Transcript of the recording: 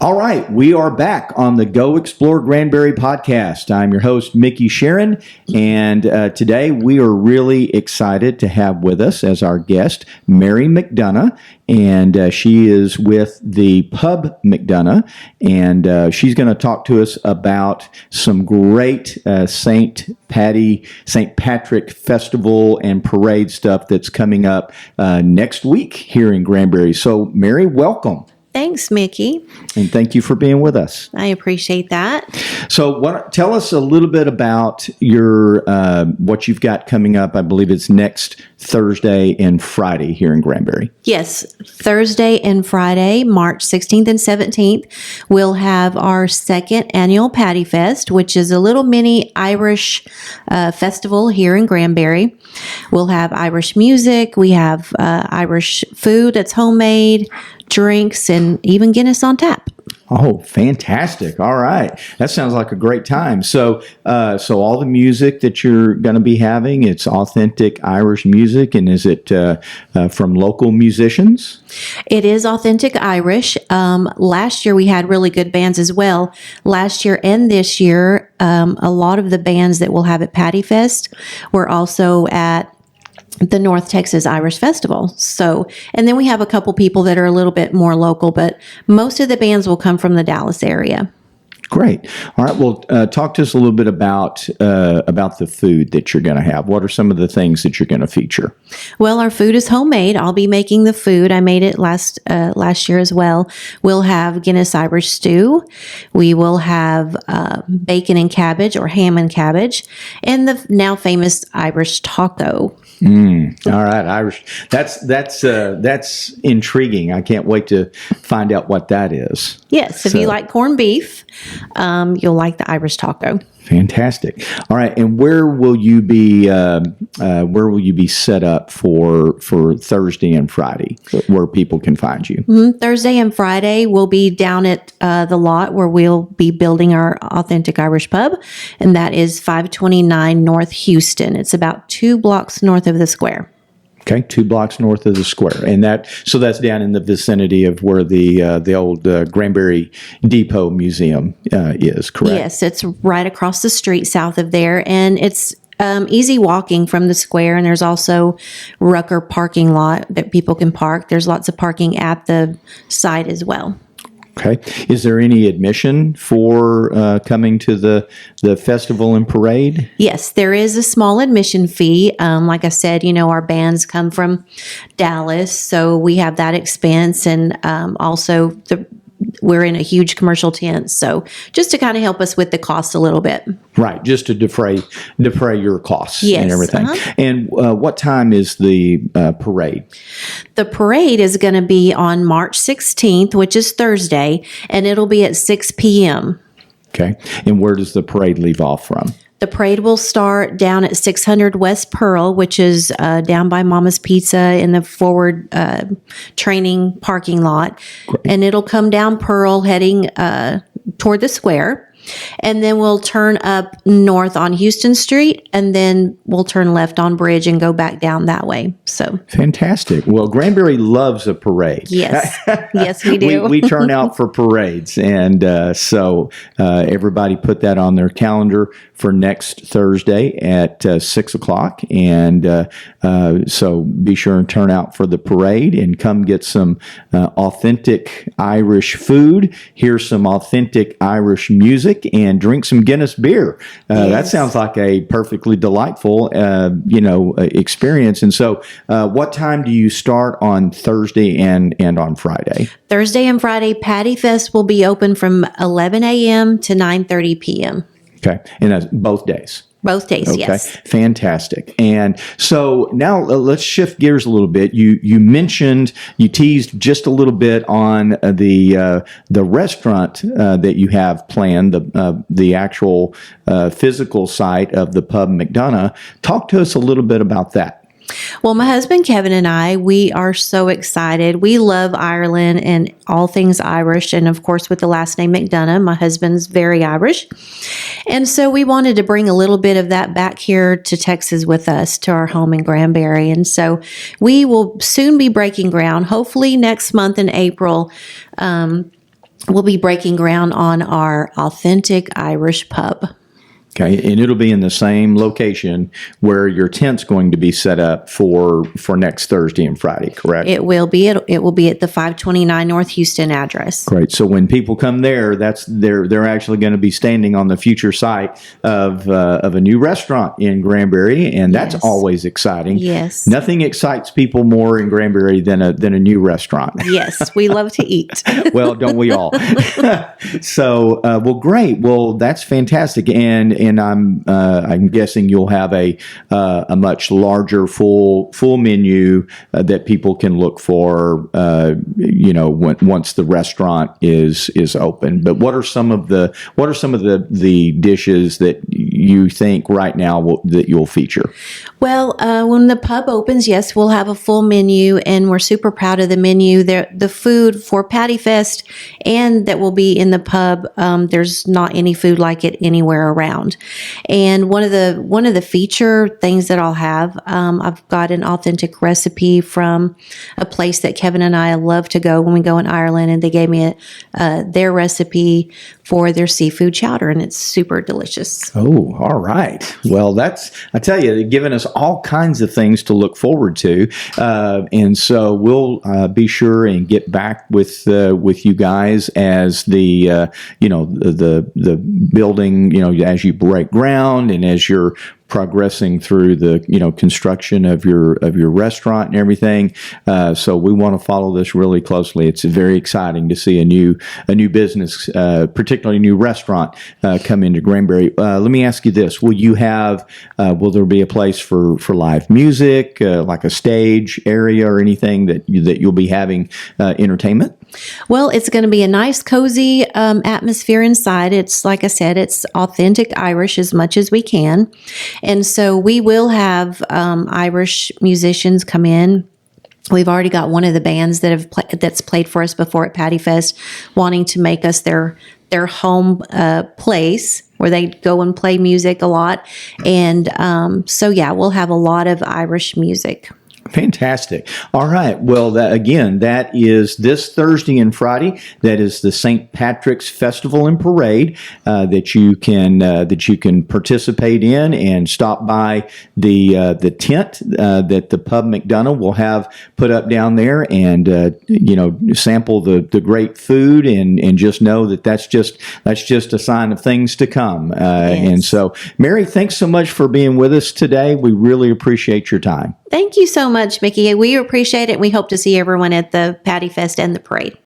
All right, we are back on the Go Explore Granbury podcast. I'm your host, Mickey Sharon, and today we are really excited to have with us as our guest, Mary McDonough, and she is with the Pub McDonough, and she's going to talk to us about some great St. Patrick Festival and Parade stuff that's coming up next week here in Granbury. So, Mary, welcome. Thanks, Mickey. And thank you for being with us. I appreciate that. So tell us a little bit about your what you've got coming up. I believe it's next Thursday and Friday here in Granbury. Yes, Thursday and Friday, March 16th and 17th, we'll have our second annual Pattyfest, which is a little mini Irish festival here in Granbury. We'll have Irish music. We have Irish food that's homemade, drinks, and even Guinness on tap. Oh, fantastic. All right. That sounds like a great time. So all the music that you're going to be having, it's authentic Irish music, and is it from local musicians? It is authentic Irish. Last year we had really good bands as well. Last year and this year, a lot of the bands that we'll have at Pattyfest were also at the North Texas Irish Festival. So, and then we have a couple people that are a little bit more local, but most of the bands will come from the Dallas area. Great. All right. Well, talk to us a little bit about the food that you're going to have. What are some of the things that you're going to feature? Well, our food is homemade. I'll be making the food. I made it last year as well. We'll have Guinness Irish stew. We will have bacon and cabbage or ham and cabbage, and the now famous Irish taco. All right, Irish. That's intriguing. I can't wait to find out what that is. Yes, if you like corned beef, you'll like the Irish taco. Fantastic. All right, and where will you be set up for Thursday and Friday, where people can find you? Thursday and Friday, we'll be down at the lot where we'll be building our authentic Irish pub, and that is 529 North Houston. It's about 2 blocks north of the square. Okay, 2 blocks north of the square, and that's down in the vicinity of where the old Granbury Depot Museum is. Correct? Yes, it's right across the street south of there, and it's easy walking from the square. And there's also Rucker parking lot that people can park. There's lots of parking at the site as well. Okay. Is there any admission for coming to the festival and parade? Yes, there is a small admission fee. Like I said, our bands come from Dallas, so we have that expense, and also we're in a huge commercial tent, so just to kind of help us with the cost a little bit. Right, just to defray your costs and everything. Uh-huh. And what time is the parade? The parade is going to be on March 16th, which is Thursday, and it'll be at 6 p.m. Okay, and where does the parade leave off from? The parade will start down at 600 West Pearl, which is down by Mama's Pizza in the forward training parking lot. Great. And it'll come down Pearl heading toward the square. And then we'll turn up north on Houston Street, and then we'll turn left on Bridge and go back down that way. So fantastic. Well, Granbury loves a parade. Yes, yes, we do. we turn out for parades, and so everybody put that on their calendar for next Thursday at 6 o'clock. And so be sure and turn out for the parade and come get some authentic Irish food, hear some authentic Irish music, and drink some Guinness beer. Yes. That sounds like a perfectly delightful, experience. And so, what time do you start on Thursday and on Friday? Thursday and Friday, Pattyfest will be open from 11 a.m. to 9:30 p.m. Okay, and that's both days. Both days, okay. Yes. Fantastic. And so now let's shift gears a little bit. You teased just a little bit on the restaurant that you have planned, the actual physical site of the Pub McDonough. Talk to us a little bit about that. Well, my husband Kevin and I, we are so excited. We love Ireland and all things Irish. And of course, with the last name McDonough, my husband's very Irish. And so we wanted to bring a little bit of that back here to Texas with us, to our home in Granbury. And so we will soon be breaking ground, hopefully next month in April. we'll be breaking ground on our authentic Irish pub. Okay, and it'll be in the same location where your tent's going to be set up for next Thursday and Friday, correct? It will be. It will be at the 529 North Houston address. Great. So when people come there, they're actually going to be standing on the future site of a new restaurant in Granbury, and that's always exciting. Yes. Nothing excites people more in Granbury than a new restaurant. Yes, we love to eat. Well, don't we all? So, well, great. Well, that's fantastic, and I'm guessing you'll have a much larger full menu that people can look for. Once the restaurant is open. But what are some of the dishes that you think right now that you'll feature? Well, when the pub opens, yes, we'll have a full menu, and we're super proud of the menu. The food for Pattyfest and that will be in the pub, there's not any food like it anywhere around. And one of the feature things that I'll have, I've got an authentic recipe from a place that Kevin and I love to go when we go in Ireland, and they gave me their recipe for their seafood chowder, and it's super delicious. Oh, all right. Well, I tell you, they've given us all kinds of things to look forward to, and so we'll be sure and get back with you guys as the building, as you break ground and as you're progressing through the construction of your restaurant and everything. So we want to follow this really closely. It's very exciting to see a new business, particularly a new restaurant, come into Granbury. Let me ask you this: will there be a place for live music, like a stage area or anything that you'll be having entertainment? Well, it's going to be a nice, cozy atmosphere inside. It's, like I said, it's authentic Irish as much as we can. And so we will have Irish musicians come in. We've already got one of the bands that's played for us before at Pattyfest, wanting to make us their home place where they go and play music a lot. And we'll have a lot of Irish music. Fantastic. All right. Well, that is this Thursday and Friday. That is the St. Patrick's Festival and Parade that you can participate in and stop by the tent that the Pub McDonough will have put up down there, and sample the great food and just know that's just a sign of things to come. Yes. And so, Mary, thanks so much for being with us today. We really appreciate your time. Thank you so much, Mickey. We appreciate it. We hope to see everyone at the Pattyfest and the parade.